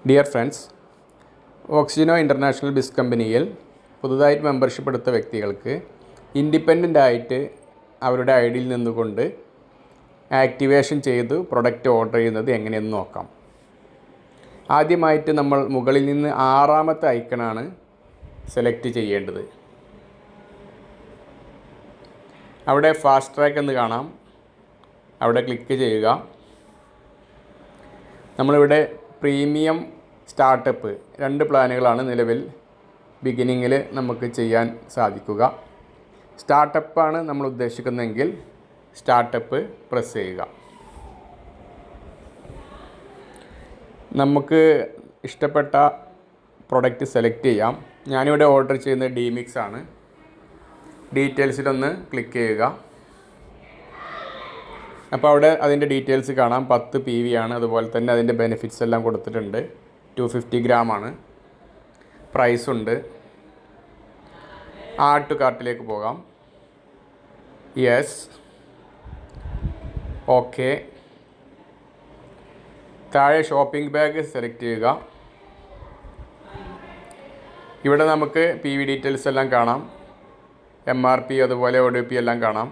Dear friends, ഓക്സിജനോ international ബിസ് കമ്പനിയിൽ പുതുതായിട്ട് membership എടുത്ത വ്യക്തികൾക്ക് ഇൻഡിപെൻഡൻ്റ് ആയിട്ട് അവരുടെ ഐ ഡിയിൽ നിന്നുകൊണ്ട് ആക്ടിവേഷൻ ചെയ്ത് പ്രൊഡക്റ്റ് ഓർഡർ ചെയ്യുന്നത് എങ്ങനെയെന്ന് നോക്കാം. ആദ്യമായിട്ട് നമ്മൾ മുകളിൽ നിന്ന് 6ാമത്തെ ഐക്കണാണ് സെലക്ട് ചെയ്യേണ്ടത്. അവിടെ ഫാസ്റ്റ് ട്രാക്ക് എന്ന് കാണാം, അവിടെ ക്ലിക്ക് ചെയ്യുക. നമ്മളിവിടെ പ്രീമിയം സ്റ്റാർട്ടപ്പ് 2 പ്ലാനുകളാണ് നിലവിൽ ബിഗിനിങ്ങിൽ നമുക്ക് ചെയ്യാൻ സാധിക്കുക. സ്റ്റാർട്ടപ്പാണ് നമ്മൾ ഉദ്ദേശിക്കുന്നതെങ്കിൽ സ്റ്റാർട്ടപ്പ് പ്രസ് ചെയ്യുക. നമുക്ക് ഇഷ്ടപ്പെട്ട പ്രൊഡക്റ്റ് സെലക്ട് ചെയ്യാം. ഞാനിവിടെ ഓർഡർ ചെയ്യുന്നത് DMix ആണ്. ഡീറ്റെയിൽസിലൊന്ന് ക്ലിക്ക് ചെയ്യുക. അപ്പോൾ അവിടെ അതിൻ്റെ ഡീറ്റെയിൽസ് കാണാം. 10 PV ആണ്. അതുപോലെ തന്നെ അതിൻ്റെ ബെനിഫിറ്റ്സ് എല്ലാം കൊടുത്തിട്ടുണ്ട്. 250 ഗ്രാമാണ്. പ്രൈസ് ഉണ്ട്. ആഡ് ടു കാർട്ടിലേക്ക് പോകാം. Yes, okay. താഴെ ഷോപ്പിംഗ് ബാഗ് സെലക്ട് ചെയ്യുക. ഇവിടെ നമുക്ക് PV ഡീറ്റെയിൽസ് എല്ലാം കാണാം. MRP അതുപോലെ ODP എല്ലാം കാണാം.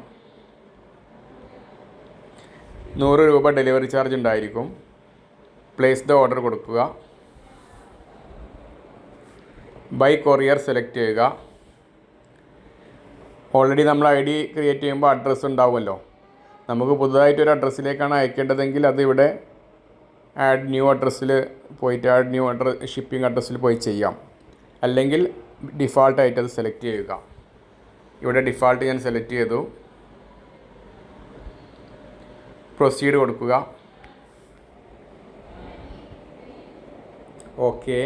100 രൂപ ഡെലിവറി ചാർജ് ഉണ്ടായിരിക്കും. പ്ലേസ് ദ ഓർഡർ കൊടുക്കുക. ബൈ കൊറിയർ സെലക്ട് ചെയ്യുക. ഓൾറെഡി നമ്മൾ ID ക്രിയേറ്റ് ചെയ്യുമ്പോൾ അഡ്രസ്സ് ഉണ്ടാവുമല്ലോ. നമുക്ക് പുതുതായിട്ടൊരു അഡ്രസ്സിലേക്കാണ് അയക്കേണ്ടതെങ്കിൽ അത് ഇവിടെ ആഡ് ന്യൂ അഡ്രസ്സിൽ പോയിട്ട് ആഡ് ന്യൂ ഷിപ്പിംഗ് അഡ്രസ്സിൽ പോയി ചെയ്യാം. അല്ലെങ്കിൽ ഡിഫാൾട്ടായിട്ട് അത് സെലക്ട് ചെയ്യുക. ഇവിടെ ഡിഫാൾട്ട് ഞാൻ സെലക്ട് ചെയ്തു. പ്രൊസീഡ് കൊടുക്കുക. ഓക്കെ.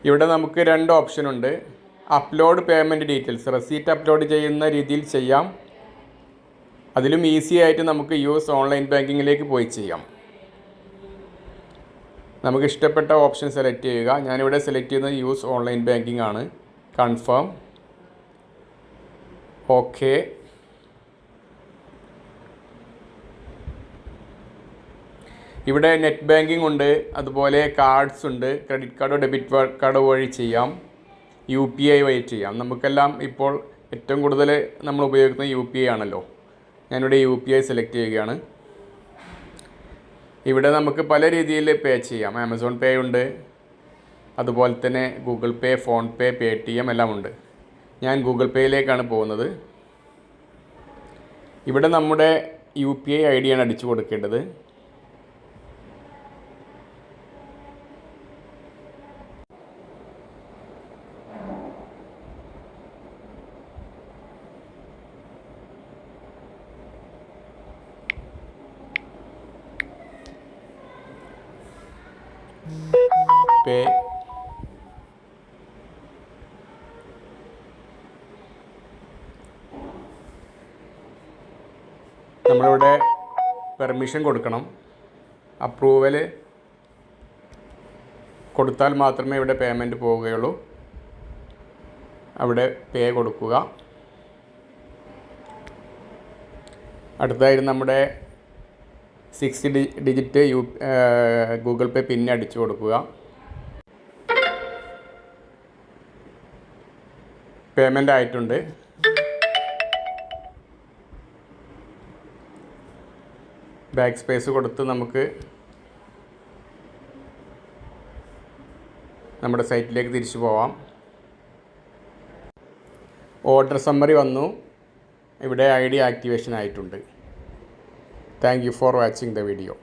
ഇവിടെ നമുക്ക് 2 ഓപ്ഷൻ ഉണ്ട്. Upload payment details, receipt upload ചെയ്യുന്ന രീതിയിൽ ചെയ്യാം. അതിലും ഈസി ആയിട്ട് നമുക്ക് യൂസ് ഓൺലൈൻ ബാങ്കിങ്ങിലേക്ക് പോയി ചെയ്യാം. നമുക്ക് ഇഷ്ടപ്പെട്ട ഓപ്ഷൻ സെലക്ട് ചെയ്യുക. ഞാനിവിടെ സെലക്ട് ചെയ്യുന്നത് യൂസ് ഓൺലൈൻ ബാങ്കിങ് ആണ്. കൺഫേം. ഓക്കെ. ഇവിടെ നെറ്റ് ബാങ്കിങ് ഉണ്ട്, അതുപോലെ കാർഡ്സ് ഉണ്ട്. ക്രെഡിറ്റ് കാർഡോ ഡെബിറ്റ് കാർഡോ വഴി ചെയ്യാം. UPI വഴി ചെയ്യാം. നമുക്കെല്ലാം ഇപ്പോൾ ഏറ്റവും കൂടുതൽ നമ്മൾ ഉപയോഗിക്കുന്നത് UPI ആണല്ലോ. ഞാനിവിടെ UPI സെലക്ട് ചെയ്യുകയാണ്. ഇവിടെ നമുക്ക് പല രീതിയിൽ പേ ചെയ്യാം. ആമസോൺ പേ ഉണ്ട്, അതുപോലെ തന്നെ ഗൂഗിൾ പേ, ഫോൺ പേ, Paytm എല്ലാം ഉണ്ട്. ഞാൻ ഗൂഗിൾ പേയിലേക്കാണ് പോകുന്നത്. ഇവിടെ നമ്മുടെ UPI ID ആണ് അടിച്ചു കൊടുക്കേണ്ടത്. പേ. നമ്മളിവിടെ പെർമിഷൻ കൊടുക്കണം. അപ്രൂവൽ കൊടുത്താൽ മാത്രമേ ഇവിടെ പേയ്മെൻറ്റ് പോവുകയുള്ളൂ. അവിടെ പേ കൊടുക്കുക. അടുത്തതായി നമ്മുടെ 6 ഡിജിറ്റ് ഗൂഗിൾ പേ പിൻ അടിച്ചു കൊടുക്കുക. പേയ്മെൻ്റ് ആയിട്ടുണ്ട്. ബാക്ക് സ്പേസ് കൊടുത്ത് നമുക്ക് നമ്മുടെ സൈറ്റിലേക്ക് തിരിച്ചു പോവാം. ഓർഡർ സമ്മറി വന്നു. ഇവിടെ ID ആക്ടിവേഷൻ ആയിട്ടുണ്ട്. Thank you for watching the video.